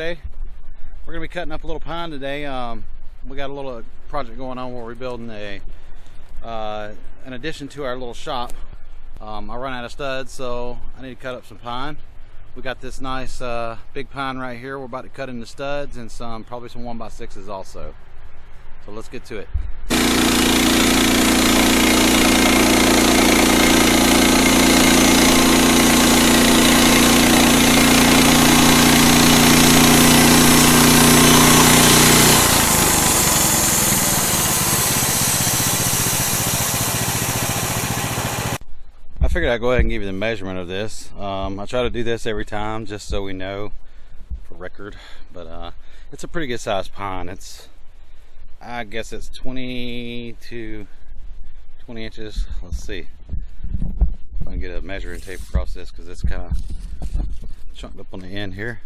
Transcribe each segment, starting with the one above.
today. We're gonna be cutting up a little pine today. We got a little project going on where we're building an addition to our little shop. I run out of studs, so I need to cut up some pine. We got this nice big pine right here. We're about to cut into studs and probably some 1x6s also. So let's get to it. I figured I'd go ahead and give you the measurement of this. I try to do this every time just so we know for record, but it's a pretty good sized pine. I guess it's 20 to 20 inches. Let's see if I can get a measuring tape across this because it's kind of chunked up on the end here,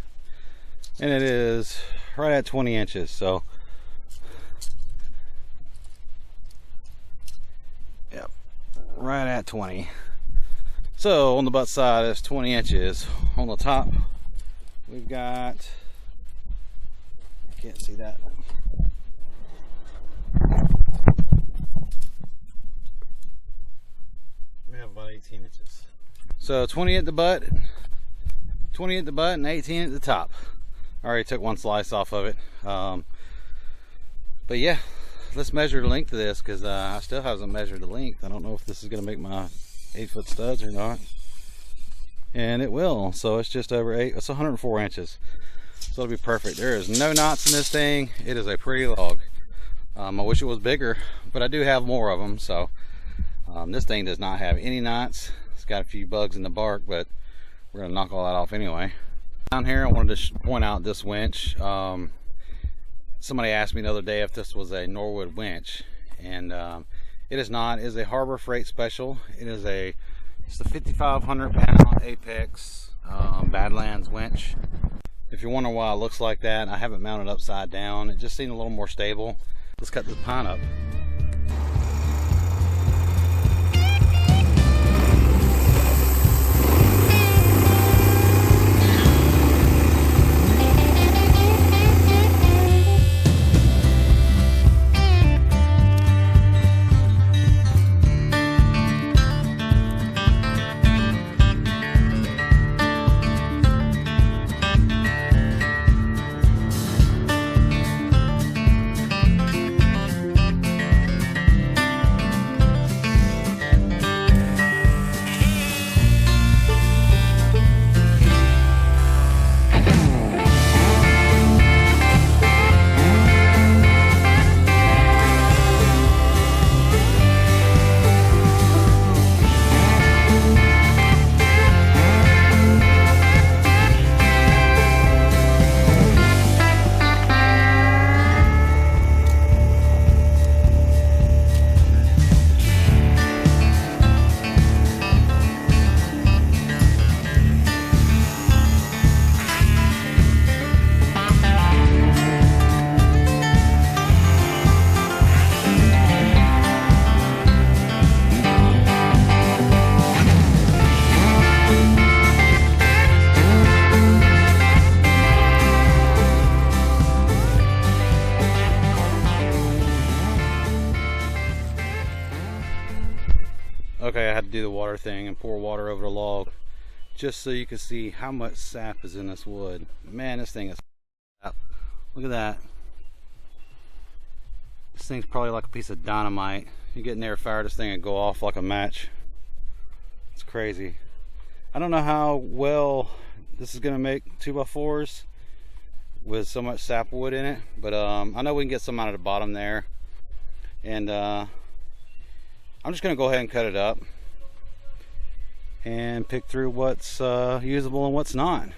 and it is right at 20 inches. So yep, right at 20. So on the butt side is 20 inches. On the top we've got, can't see that, we have about 18 inches. So 20 at the butt, 20 at the butt, and 18 at the top. I already took one slice off of it. But yeah, let's measure the length of this because I still haven't measured the length. I don't know if this is going to make my 8-foot studs or not, and it will. So it's just over 8. It's 104 inches, so it'll be perfect. There is no knots in this thing. It is a pretty log. I wish it was bigger, but I do have more of them. So this thing does not have any knots. It's got a few bugs in the bark, but we're gonna knock all that off anyway. Down here, I wanted to point out this winch. Somebody asked me the other day if this was a Norwood winch, and it is not. It is a Harbor Freight Special. It's a 5,500 pound Apex Badlands winch. If you're wondering why it looks like that, I have it mounted upside down. It just seemed a little more stable. Let's cut this pine up. Okay, I had to do the water thing and pour water over the log just so you can see how much sap is in this wood. Man, this thing is sap. Look at that. This thing's probably like a piece of dynamite. You get in there, fire this thing and go off like a match. It's crazy. I don't know how well this is gonna make 2x4s with so much sapwood in it, but I know we can get some out of the bottom there, and I'm just gonna go ahead and cut it up and pick through what's usable and what's not.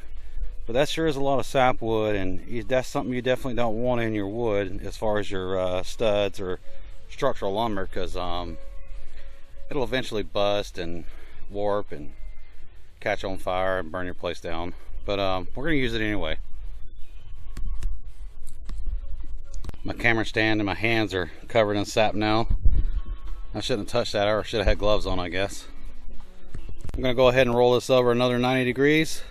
But that sure is a lot of sapwood, and that's something you definitely don't want in your wood as far as your studs or structural lumber, because it'll eventually bust and warp and catch on fire and burn your place down. But we're gonna use it anyway. My camera stand and my hands are covered in sap now. I shouldn't have touched that, or should have had gloves on, I guess. I'm gonna go ahead and roll this over another 90 degrees.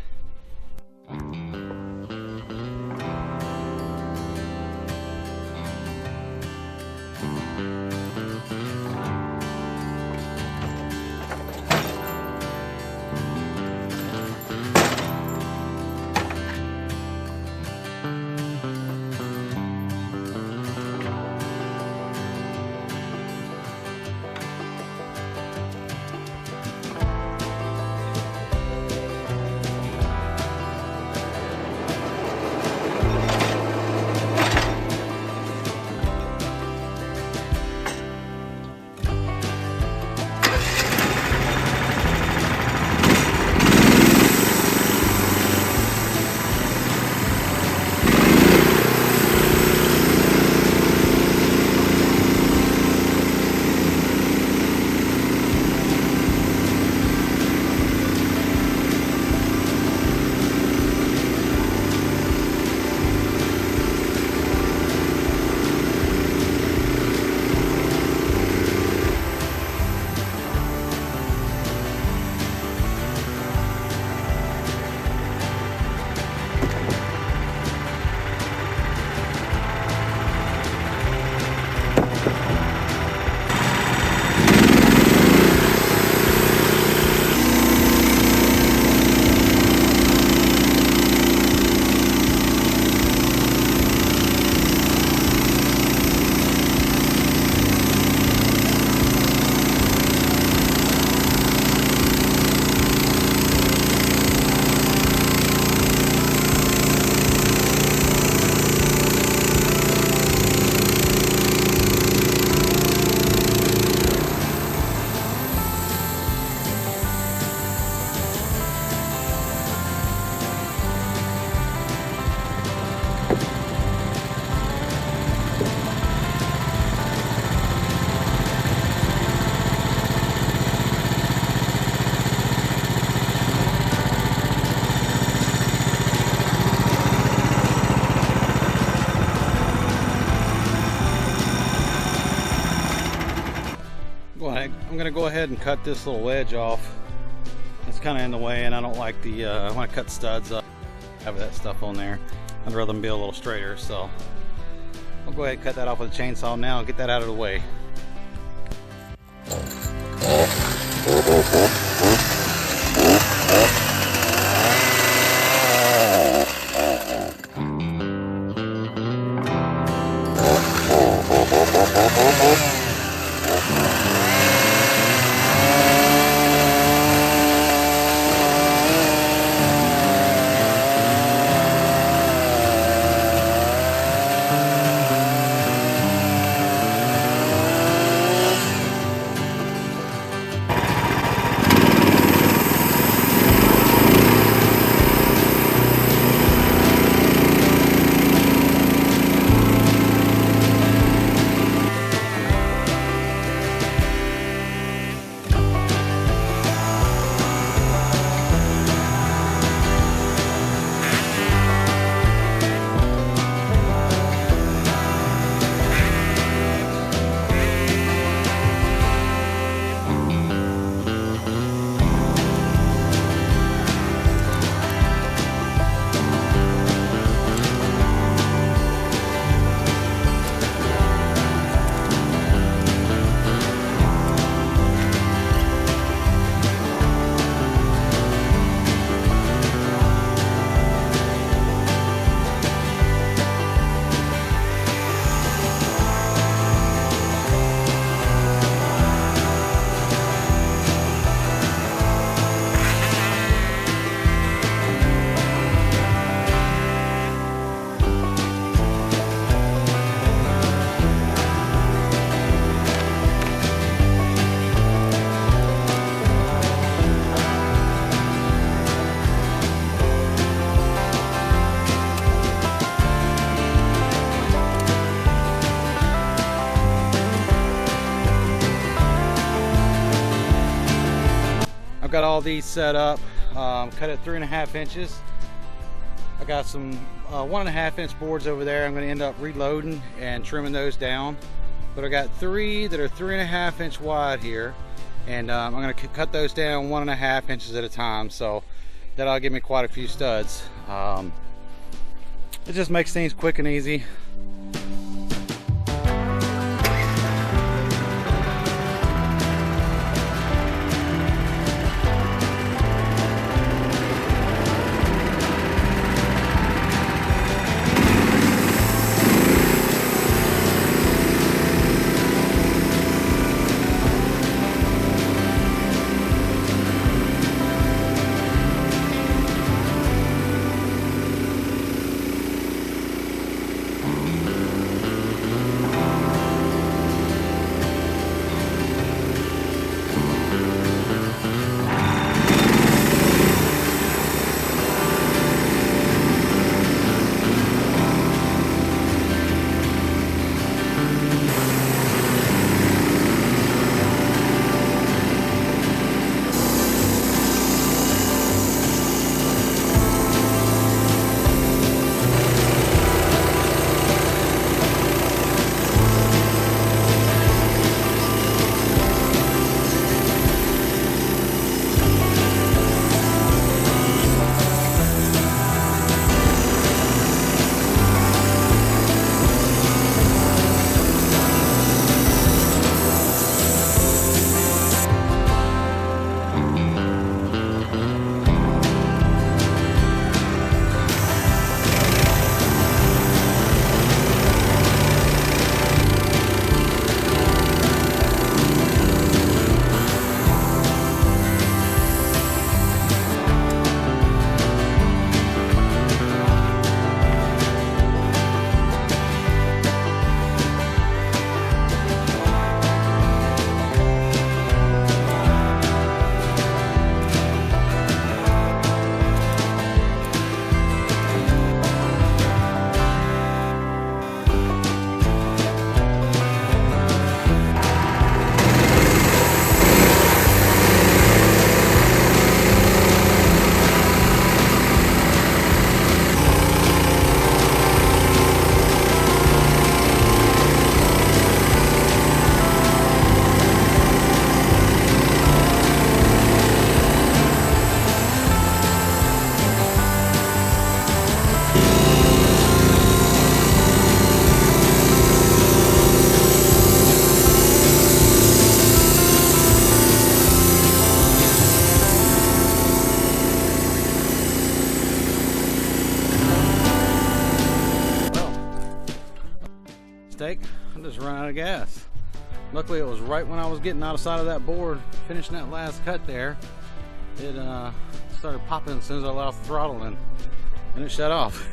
I'm gonna go ahead and cut this little wedge off. It's kind of in the way, and I don't like the I want to cut studs up, have that stuff on there. I'd rather them be a little straighter, so I'll go ahead and cut that off with a chainsaw now and get that out of the way. I've got all these set up, cut at 3.5 inches. I got some 1.5 inch boards over there. I'm going to end up reloading and trimming those down. But I got 3 that are 3.5 inch wide here, and I'm going to cut those down 1.5 inches at a time. So that'll give me quite a few studs. It just makes things quick and easy. mistake. I just ran out of gas. Luckily it was right when I was getting outside of that board, finishing that last cut there. It started popping as soon as I lost the throttle and it shut off.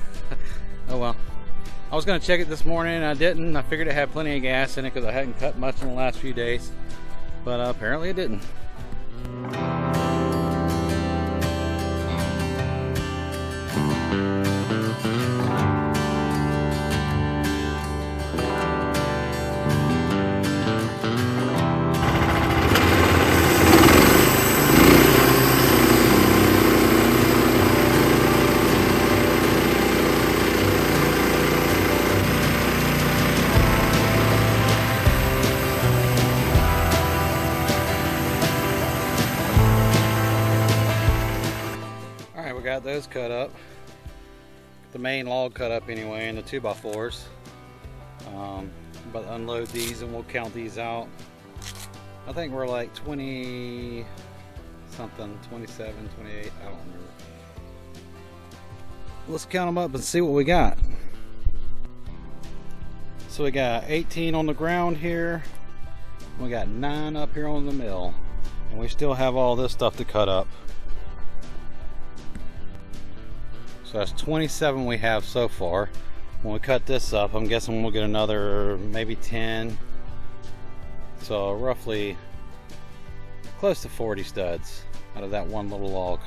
Oh well. I was going to check it this morning and I didn't. I figured it had plenty of gas in it because I hadn't cut much in the last few days. But apparently it didn't. Got those cut up, the main log cut up anyway, and the 2x4s. But unload these and we'll count these out. I think we're like 20 something, 27, 28, I don't remember. Let's count them up and see what we got. So we got 18 on the ground here, we got 9 up here on the mill, and we still have all this stuff to cut up. So that's 27 we have so far. When we cut this up, I'm guessing we'll get another maybe 10. So roughly close to 40 studs out of that one little log.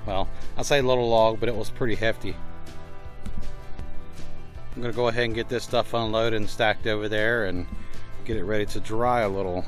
Well, I say little log, but it was pretty hefty. I'm gonna go ahead and get this stuff unloaded and stacked over there and get it ready to dry a little.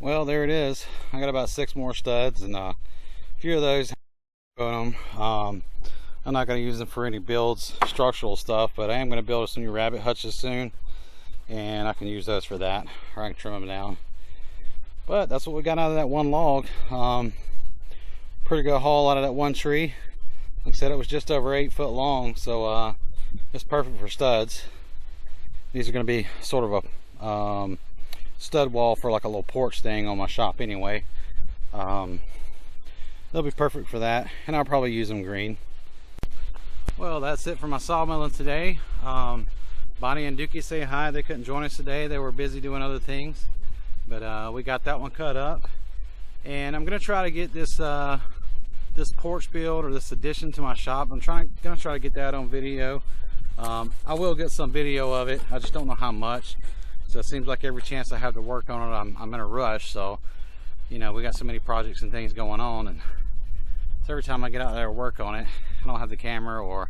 Well, there it is. I got about 6 more studs and a few of those I'm not going to use them for any builds, structural stuff, but I am going to build some new rabbit hutches soon, and I can use those for that, or I can trim them down. But that's what we got out of that one log. Pretty good haul out of that one tree. Like I said, it was just over 8 foot long, so it's perfect for studs. These are going to be sort of a stud wall for like a little porch thing on my shop anyway. They'll be perfect for that, and I'll probably use them green. Well, that's it for my sawmilling today. Bonnie and Dookie say hi. They couldn't join us today. They were busy doing other things, but we got that one cut up, and I'm gonna try to get this this porch build, or this addition to my shop. I'm gonna try to get that on video. I will get some video of it. I just don't know how much. So it seems like every chance I have to work on it, I'm in a rush. So, you know, we got so many projects and things going on, and so every time I get out there and work on it, I don't have the camera, or,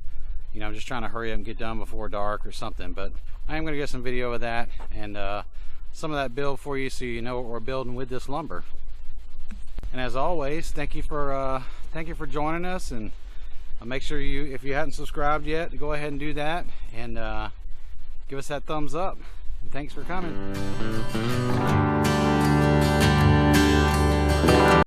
you know, I'm just trying to hurry up and get done before dark or something. But I am going to get some video of that and some of that build for you, so you know what we're building with this lumber. And as always, thank you for joining us, and make sure if you hadn't subscribed yet, go ahead and do that, and give us that thumbs up. And thanks for coming.